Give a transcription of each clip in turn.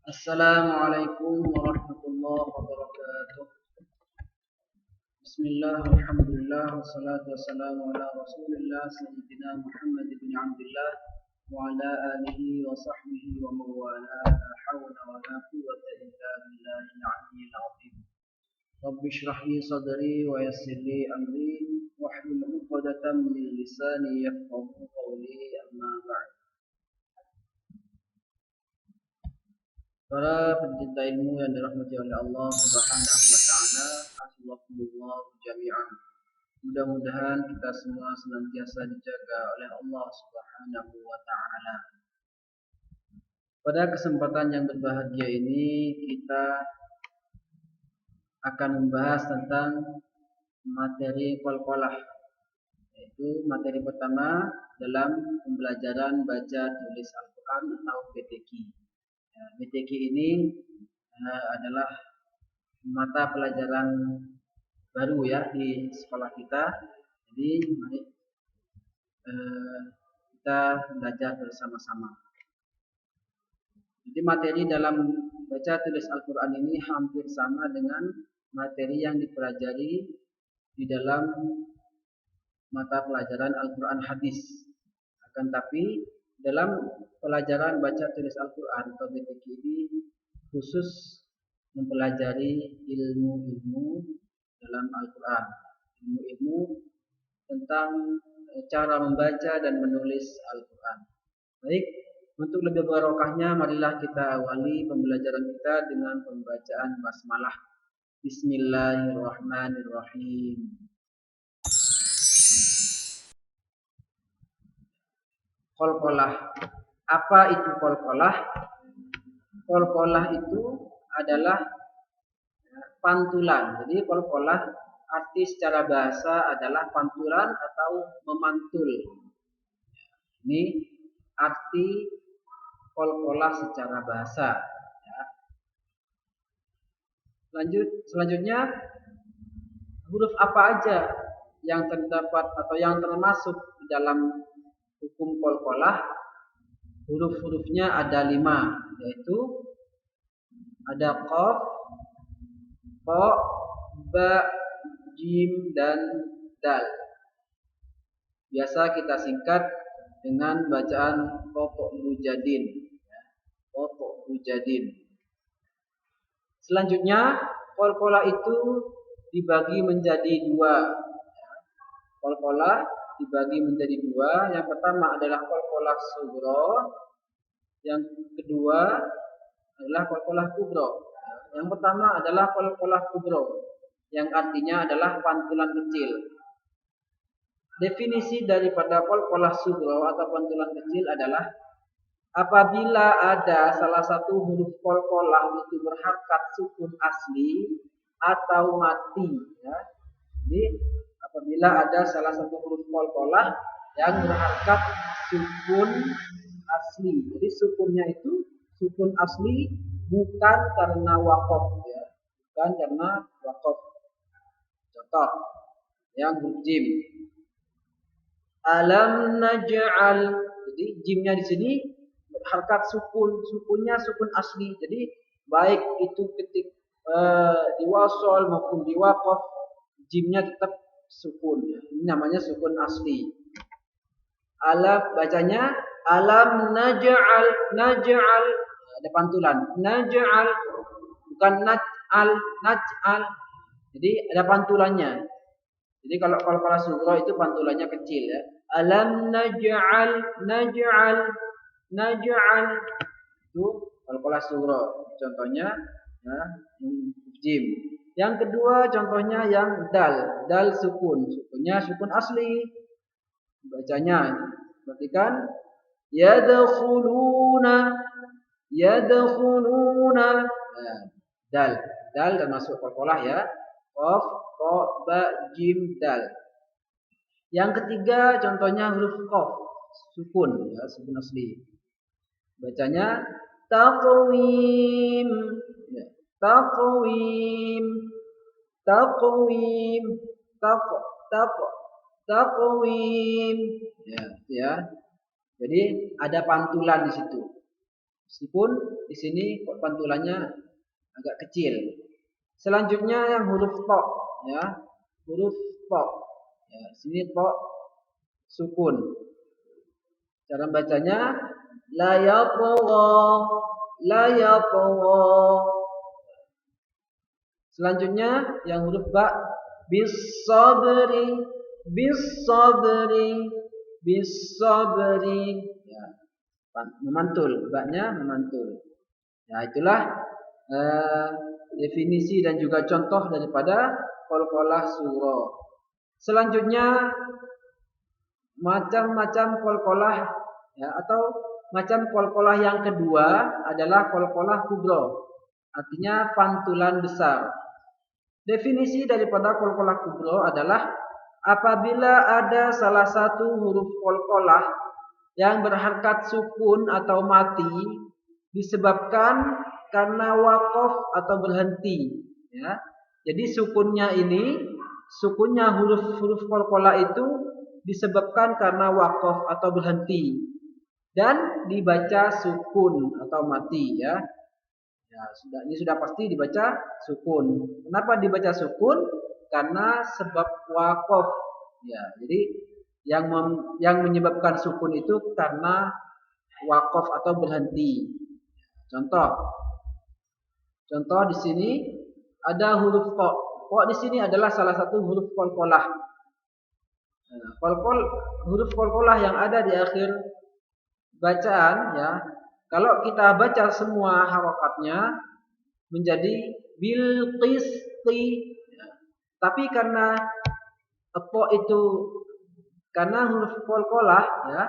Assalamualaikum warahmatullahi wabarakatuh. Bismillah, alhamdulillah, wassalatu wassalamu ala rasulillah Sayyidina Muhammad ibn Abdullah wa ala alihi wa sahbihi wa mawala. La hawla wa la quwwata illa billahil aliyyil azim. Rabbi shrah li sadri wa yassir li amri wahlul 'uqdatam min lisani yafqahu qawli, amma ba'd. Para pencinta ilmu yang dirahmati oleh Allah Subhanahu wa taala, hafizakumullah jami'an. Mudah-mudahan kita semua senantiasa dijaga oleh Allah Subhanahu wa taala. Pada kesempatan yang berbahagia ini kita akan membahas tentang materi qalqalah, yaitu materi pertama dalam pembelajaran baca tulis Al-Quran atau BTQ. BTQ ini adalah mata pelajaran baru ya di sekolah kita. Jadi mari kita belajar bersama-sama. Jadi materi dalam baca tulis Al-Quran ini hampir sama dengan materi yang dipelajari di dalam mata pelajaran Al-Quran hadis. Akan tapi dalam pelajaran baca tulis Al-Quran atau BTQ ini khusus mempelajari ilmu-ilmu dalam Al-Quran, ilmu-ilmu tentang cara membaca dan menulis Al-Quran. Baik, untuk lebih barokahnya marilah kita awali pembelajaran kita dengan pembacaan basmalah. Bismillahirrahmanirrahim. Qalqalah. Apa itu qalqalah? Qalqalah itu adalah pantulan. Jadi qalqalah arti secara bahasa adalah pantulan atau memantul. Ini arti qalqalah secara bahasa. Selanjutnya huruf apa aja yang terdapat atau yang termasuk di dalam hukum qalqalah? Huruf-hurufnya ada 5, yaitu ada qaf, ta, ba, jim, dan dal. Biasa kita singkat dengan bacaan pokok mujadin. Pokok mujadin. Selanjutnya qalqalah itu dibagi menjadi 2. Qalqalah dibagi menjadi 2. Yang pertama adalah qalqalah sughra, yang kedua adalah qalqalah kubra. Yang pertama adalah qalqalah kubra, yang artinya adalah pantulan kecil. Definisi daripada qalqalah sughra atau pantulan kecil adalah apabila ada salah satu huruf qalqalah itu berharkat sukun asli atau mati, ya. Jadi apabila ada salah satu huruf qalqalah yang berharkat sukun asli. Jadi sukunnya itu sukun asli, bukan karena waqaf, ya. Bukan karena waqaf. Contoh yang huruf jim. Alam naj'al. Jadi jimnya di sini berharkat sukun, sukunnya sukun asli. Jadi baik itu ketik di wasol maupun di waqaf, jimnya tetap sukun, ya. Ini namanya sukun asli. Alam bacanya alam naj'al, naj'al ada pantulan. Naj'al bukan naj'al, naj'al. Jadi ada pantulannya. Jadi kalau qalqalah sughra itu pantulannya kecil, ya. Alam naj'al, naj'al, naj'al. Itu qalqalah sughra. Contohnya ya, jim. Yang kedua contohnya yang dal. Dal sukun. Sukunnya sukun asli. Bacanya perhatikan yadkhuluna, yadkhuluna. Nah, dal. Dal termasuk qalqalah, ya. Qaf, ta, ba, jim, dal. Yang ketiga contohnya huruf qaf, sukun, ya, sukun asli. Bacanya taqwim, ya. Taqwim, taqwim, taqwim, ya. Jadi ada pantulan di situ. Meskipun di sini pantulannya agak kecil. Selanjutnya yang huruf to, ya. Huruf to. Ya, sini to sukun. Cara bacanya la yatgha, la yatgha. Selanjutnya yang huruf ba, bis sabri, bis sabri, bis sabri. Ya, memantul, ba-nya memantul. Ya, itulah definisi dan juga contoh daripada qalqalah surah. Selanjutnya macam-macam qalqalah, ya, atau macam qalqalah yang kedua adalah qalqalah kubra. Artinya pantulan besar. Definisi daripada qalqalah kubra adalah apabila ada salah satu huruf qalqalah yang berharkat sukun atau mati disebabkan karena waqaf atau berhenti, ya. Jadi sukunnya huruf qalqalah itu disebabkan karena waqaf atau berhenti dan dibaca sukun atau mati, ya. Ya, ini sudah pasti dibaca sukun. Kenapa dibaca sukun? Karena sebab waqaf. Ya, jadi yang menyebabkan sukun itu karena waqaf atau berhenti. Contoh di sini ada huruf qa. Qa di sini adalah salah satu huruf qalqalah. Huruf qalqalah yang ada di akhir bacaan, ya. Kalau kita baca semua harokatnya menjadi bil qisti, ya. Tapi karena karena huruf qalqalah, ya,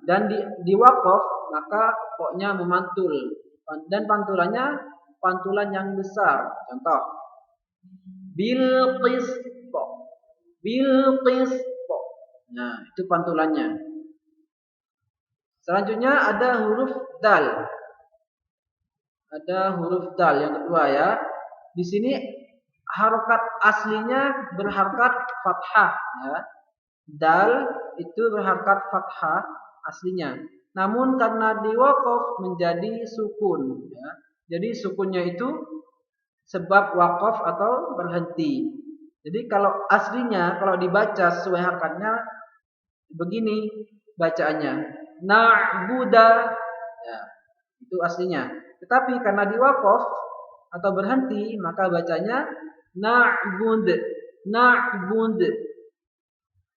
dan di waqaf, maka qa-nya memantul dan pantulan yang besar. Contoh bil qisti, bil qisti. Nah, itu pantulannya. Selanjutnya ada huruf dal. Ada huruf dal yang kedua, ya. Di sini harokat aslinya berharkat fathah, ya. Dal itu berharkat fathah aslinya. Namun karena diwaqaf menjadi sukun, ya. Jadi sukunnya itu sebab waqaf atau berhenti. Jadi kalau aslinya kalau dibaca sesuai harokatnya begini bacaannya. Na'buda, ya, itu aslinya. Tetapi karena diwaqaf atau berhenti maka bacanya na'bud, na'bud.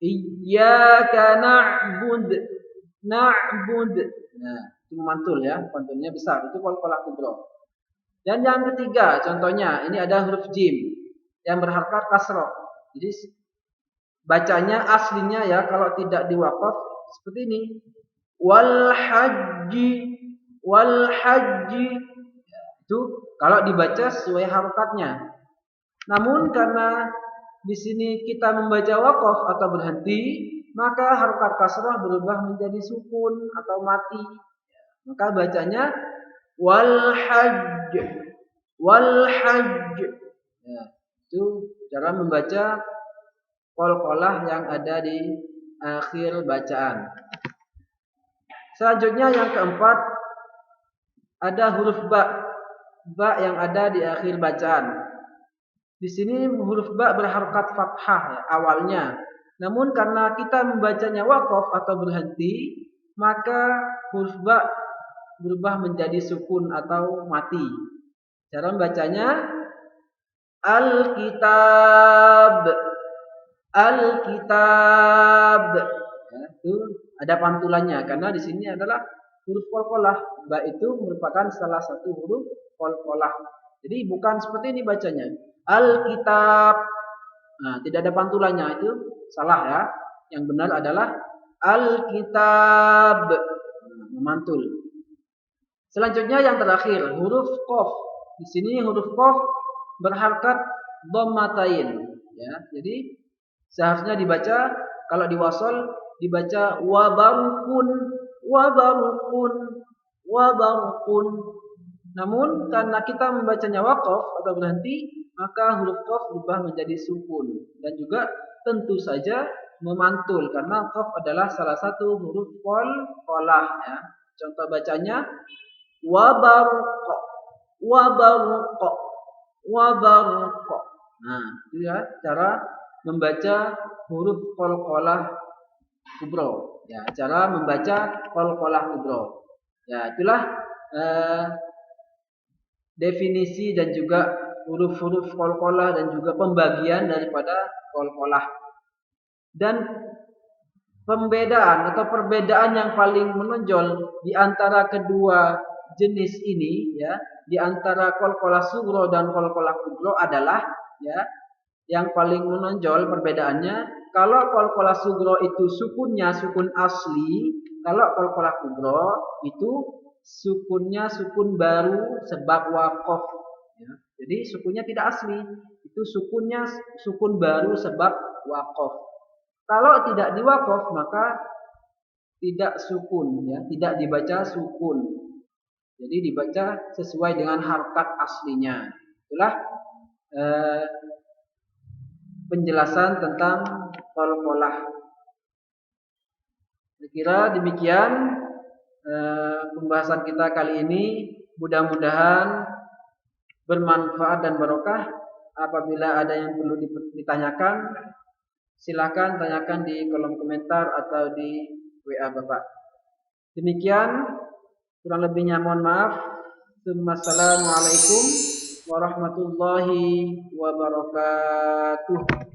Iyyaka na'bud, na'bud. Nah, itu memantul, ya, pantulnya besar. Itu qalqalah kubra. Dan yang ketiga contohnya ini ada huruf jim yang berharkat kasrah. Jadi bacanya aslinya, ya, kalau tidak diwaqaf seperti ini. Wal haji, wal haji. Ya, itu kalau dibaca sesuai harokatnya. Namun karena di sini kita membaca waqaf atau berhenti, maka harokat kasrah berubah menjadi sukun atau mati. Ya, maka bacanya wal hajj, wal hajj. Ya, itu cara membaca qalqalah yang ada di akhir bacaan. Selanjutnya yang keempat ada huruf ba. Ba yang ada di akhir bacaan. Di sini huruf ba berharokat fathah, ya, awalnya. Namun karena kita membacanya waqaf atau berhenti, maka huruf ba berubah menjadi sukun atau mati. Cara membacanya al-kitab, al-kitab. Ya, itu ada pantulannya karena di sini adalah huruf qalqalah. Ba itu merupakan salah satu huruf qalqalah. Jadi bukan seperti ini bacanya. Al-kitab. Nah, tidak ada pantulannya, itu salah, ya. Yang benar adalah al-kitab. Memantul. Selanjutnya yang terakhir huruf qaf. Di sini huruf qaf berharkat dhammatain, ya. Jadi seharusnya dibaca kalau diwasal dibaca wabarqun, wabarqun, wabarqun. Namun karena kita membacanya waqaf atau berhenti, maka huruf qaf berubah menjadi sukun dan juga tentu saja memantul karena qaf adalah salah satu huruf qalqalah, ya. Contoh bacanya Wabarqa, wabarqa, wabarqa. Nah, itu ya cara membaca huruf qalqalah kubro. Ya, cara membaca qalqalah kubro. Ya, itulah definisi dan juga huruf-huruf qalqalah dan juga pembagian daripada qalqalah. Dan pembedaan atau perbedaan yang paling menonjol di antara kedua jenis ini ya, di antara qalqalah sughra dan qalqalah kubra adalah ya, yang paling menonjol perbedaannya kalau qalqalah sughra itu sukunnya sukun asli, kalau qalqalah kubra itu sukunnya sukun baru sebab waqaf ya. Jadi sukunnya tidak asli, itu sukunnya sukun baru sebab waqaf. Kalau tidak diwaqaf maka tidak sukun ya, tidak dibaca sukun. Jadi dibaca sesuai dengan harkat aslinya. Itulah penjelasan tentang qalqalah. Saya kira demikian pembahasan kita kali ini. Mudah-mudahan bermanfaat dan barokah. Apabila ada yang perlu ditanyakan, silakan tanyakan di kolom komentar atau di WA Bapak. Demikian, kurang lebihnya mohon maaf. Assalamualaikum warahmatullahi wabarakatuh.